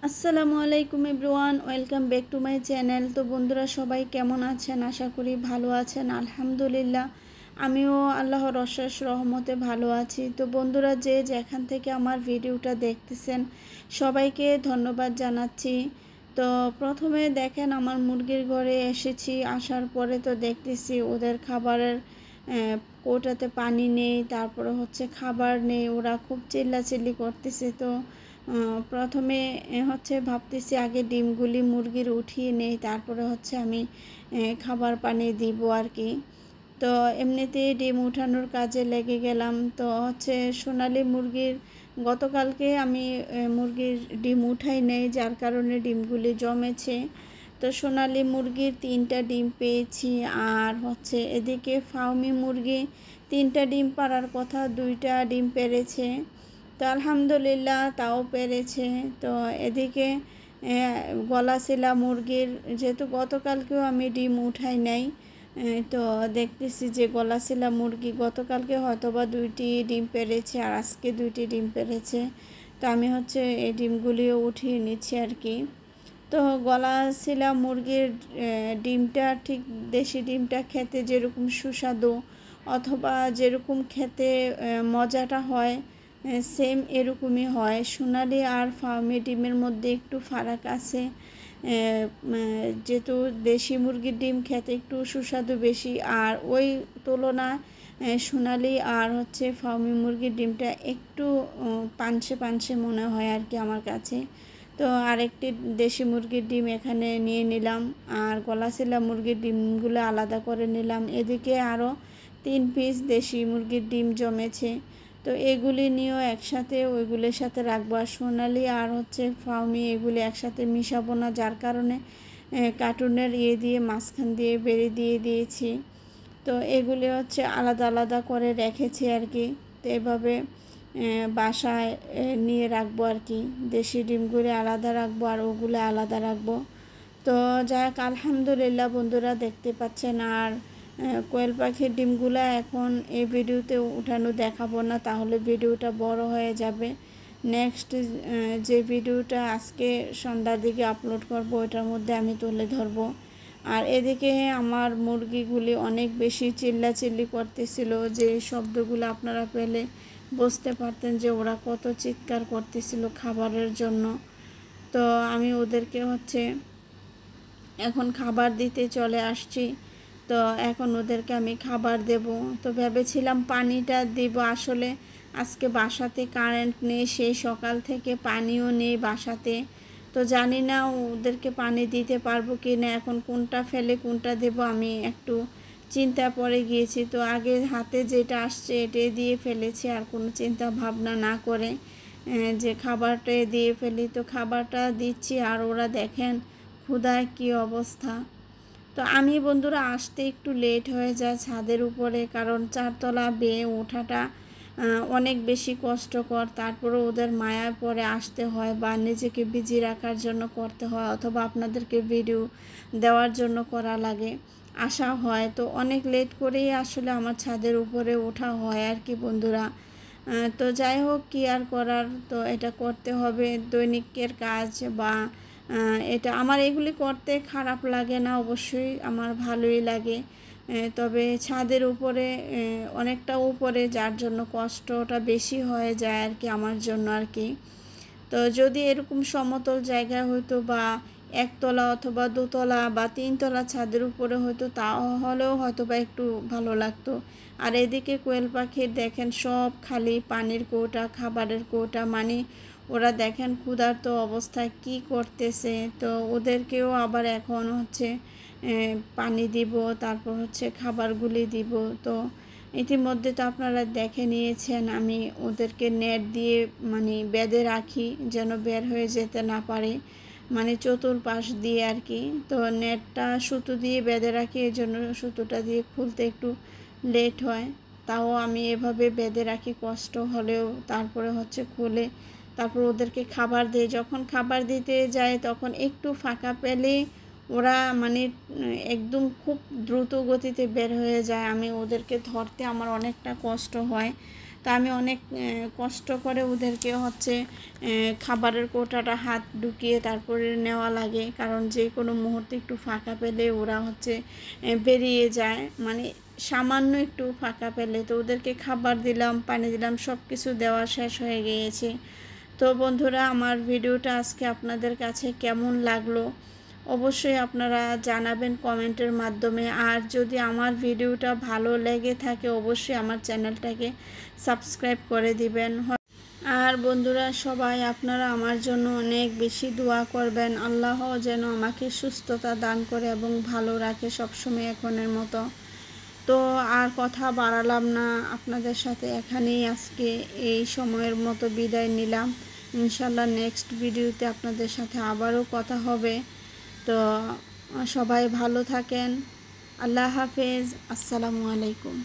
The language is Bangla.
আসসালামু আলাইকুম everyone, welcome back to my channel. তো বন্ধুরা সবাই কেমন আছেন? আশা করি ভালো আছেন। আলহামদুলিল্লাহ আমিও আল্লাহর অশেষ রহমতে ভালো আছি। তো বন্ধুরা যে যেখান থেকে আমার ভিডিওটা দেখতেছেন সবাইকে ধন্যবাদ জানাচ্ছি। তো প্রথমে দেখেন আমার মুরগির ঘরে এসেছি, আসার পরে তো দেখতেছি ওদের খাবারের কৌটাতে পানি নেই, তারপরে হচ্ছে খাবার নেই, ওরা খুব চিল্লাচিল্লি করতেছে। তো প্রথমে হচ্ছে ভাবতেছি আগে ডিমগুলি মুরগির উঠিয়ে নেই, তারপরে হচ্ছে আমি খাবার পানি দিব আর কি। তো এমনিতেই ডিম উঠানোর কাজে লেগে গেলাম। তো হচ্ছে সোনালি মুরগির গতকালকে আমি মুরগির ডিম উঠাই নেই, যার কারণে ডিমগুলি জমেছে। তো সোনালি মুরগির 3টা ডিম পেয়েছি, আর হচ্ছে এদিকে ফাউমি মুরগি 3টা ডিম পাড়ার কথা, 2টা ডিম পেড়েছে। তো আলহামদুলিল্লাহ তাও পেরেছে। তো এদিকে গলাশিলা মুরগির, যেহেতু গতকালকেও আমি ডিম উঠাই নাই, তো দেখতেছি যে গলাশিলা মুরগি গতকালকে হয়তো বা 2টি ডিম পেরেছে আর আজকে 2টি ডিম পেরেছে। তো আমি হচ্ছে এই ডিমগুলিও উঠিয়ে নিচ্ছি আর কি। তো গলাশিলা মুরগির ডিমটা ঠিক দেশি ডিমটা খেতে যেরকম সুস্বাদু অথবা যেরকম খেতে মজাটা হয়, সেম এরকমই হয়। সোনালি আর ফার্মি ডিমের মধ্যে একটু ফারাক আছে, যেহেতু দেশি মুরগির ডিম খেতে একটু সুস্বাদু বেশি, আর ওই তুলনায় সোনালি আর হচ্ছে ফার্মি মুরগির ডিমটা একটু পানসে পানসে মনে হয় আর কি আমার কাছে। তো আরেকটি দেশি মুরগির ডিম এখানে নিয়ে নিলাম, আর গলাশিলা মুরগির ডিমগুলো আলাদা করে নিলাম। এদিকে আরও 3 পিস দেশি মুরগির ডিম জমেছে। তো এগুলি নিয়েও একসাথে ওইগুলির সাথে রাখবো, আর সোনালি আর হচ্ছে ফাউমি এগুলি একসাথে মিশাবো না, যার কারণে কার্টুনের দিয়ে মাঝখান দিয়ে বেড়ে দিয়ে দিয়েছি। তো এগুলি হচ্ছে আলাদা আলাদা করে রেখেছি আর কি। তো এভাবে বাসায় নিয়ে রাখবো আর কি। দেশি ডিমগুলি আলাদা রাখবো আর ওগুলো আলাদা রাখবো। তো যাক আলহামদুলিল্লাহ বন্ধুরা দেখতে পাচ্ছেন। আর কোয়েল পাখির ডিমগুলো এখন এই ভিডিওতে উঠানো দেখাবো না, তাহলে ভিডিওটা বড় হয়ে যাবে। নেক্সট যে ভিডিওটা আজকে সন্ধ্যার দিকে আপলোড করব ওটার মধ্যে আমি তুলে ধরবো। আর এদিকে আমার মুরগিগুলি অনেক বেশি চিল্লাচিল্লি করতেছিল, যে শব্দগুলো আপনারা পেলে বুঝতে পারতেন যে ওরা কত চিৎকার করতেছিল খাবারের জন্য। তো আমি ওদেরকে হচ্ছে এখন খাবার দিতে চলে আসছি। তো এখন ওদেরকে আমি খাবার দেব। তো ভেবেছিলাম পানিটা দিব, আসলে আজকে বাসাতে কারেন্ট নেই, সেই সকাল থেকে পানিও নেই বাসাতে। তো জানি না ওদেরকে পানি দিতে পারবো কি না, এখন কোনটা ফেলে কোনটা দেব আমি একটু চিন্তা পড়ে গিয়েছি। তো আগে হাতে যেটা আসছে এটাই দিয়ে ফেলেছি, আর কোনো চিন্তা ভাবনা না করে যে খাবারটা দিয়ে ফেলি। তো খাবারটা দিচ্ছি আর ওরা দেখেন ক্ষুধায় কী অবস্থা। তো আমি বন্ধুরা আসতে একটু লেট হয়ে যায় ছাদের উপরে, কারণ 4তলা বেয়ে ওঠাটা অনেক বেশি কষ্টকর। তারপরে ওদের মায়ায় পরে আসতে হয়, বা নিজেকে বিজি রাখার জন্য করতে হয়, অথবা আপনাদেরকে ভিডিও দেওয়ার জন্য করা লাগে, আসা হয়। তো অনেক লেট করেই আসলে আমার ছাদের উপরে ওঠা হয় আর কি বন্ধুরা। তো যাই হোক, কী আর করার, তো এটা করতে হবে, দৈনিকের কাজ। বা এটা আমার এগুলি করতে খারাপ লাগে না, অবশ্যই আমার ভালোই লাগে। তবে ছাদের উপরে অনেকটা উপরে, যার জন্য কষ্টটা বেশি হয়ে যায় আর কি আমার জন্য আর কি। তো যদি এরকম সমতল জায়গায় হয়তো, বা 1তলা অথবা 2তলা বা 3তলা ছাদের উপরে হয়তো, তাহলেও হয়তো বা একটু ভালো লাগতো। আর এদিকে কোয়েল পাখির দেখেন সব খালি পানির কৌটা, খাবারের কৌটা, মানে ওরা দেখেন ক্ষুধার্ত অবস্থায় কি করতেছে। তো ওদেরকেও আবার এখন হচ্ছে পানি দিব, তারপর হচ্ছে খাবারগুলি দিব। তো ইতিমধ্যে তো আপনারা দেখে নিয়েছেন আমি ওদেরকে নেট দিয়ে মানে বেঁধে রাখি, যেন বের হয়ে যেতে না পারে, মানে চতুর্পাশ দিয়ে আর কি। তো নেটটা সুতো দিয়ে বেঁধে রাখি, এই জন্য সুতোটা দিয়ে খুলতে একটু লেট হয়। তাও আমি এভাবে বেঁধে রাখি, কষ্ট হলেও তারপরে হচ্ছে খুলে তারপর ওদেরকে খাবার দিই। যখন খাবার দিতে যায় তখন একটু ফাঁকা পেলেই ওরা মানে একদম খুব দ্রুত গতিতে বের হয়ে যায়। আমি ওদেরকে ধরতে আমার অনেকটা কষ্ট হয়। তা আমি অনেক কষ্ট করে ওদেরকে হচ্ছে খাবারের কোটাটা হাত ঢুকিয়ে তারপরে নেওয়া লাগে, কারণ যে কোনো মুহূর্তে একটু ফাঁকা পেলে ওরা হচ্ছে বেরিয়ে যায়, মানে সামান্য একটু ফাঁকা পেলে। তো ওদেরকে খাবার দিলাম, পানি দিলাম, সব কিছু দেওয়া শেষ হয়ে গিয়েছে। তো বন্ধুরা, আমার ভিডিওটা আজকে আপনাদের কাছে কেমন লাগলো অবশ্যই আপনারা জানাবেন কমেন্টের মাধ্যমে। আর যদি আমার ভিডিওটা ভালো লেগে থাকে অবশ্যই আমার চ্যানেলটাকে সাবস্ক্রাইব করে দিবেন। আর বন্ধুরা সবাই আপনারা আমার জন্য অনেক বেশি দোয়া করবেন, আল্লাহ যেন আমাকে সুস্থতা দান করে এবং ভালো রাখে সবসময় এখনের মতো। তো আর কথা বাড়ালাম না, আপনাদের সাথে এখানেই আজকে এই সময়ের মতো বিদায় নিলাম। ইনশাল্লাহ নেক্সট ভিডিওতে আপনাদের সাথে আবারও কথা হবে। তো সবাই ভালো থাকেন, আল্লাহ হাফেজ, আসসালামু আলাইকুম।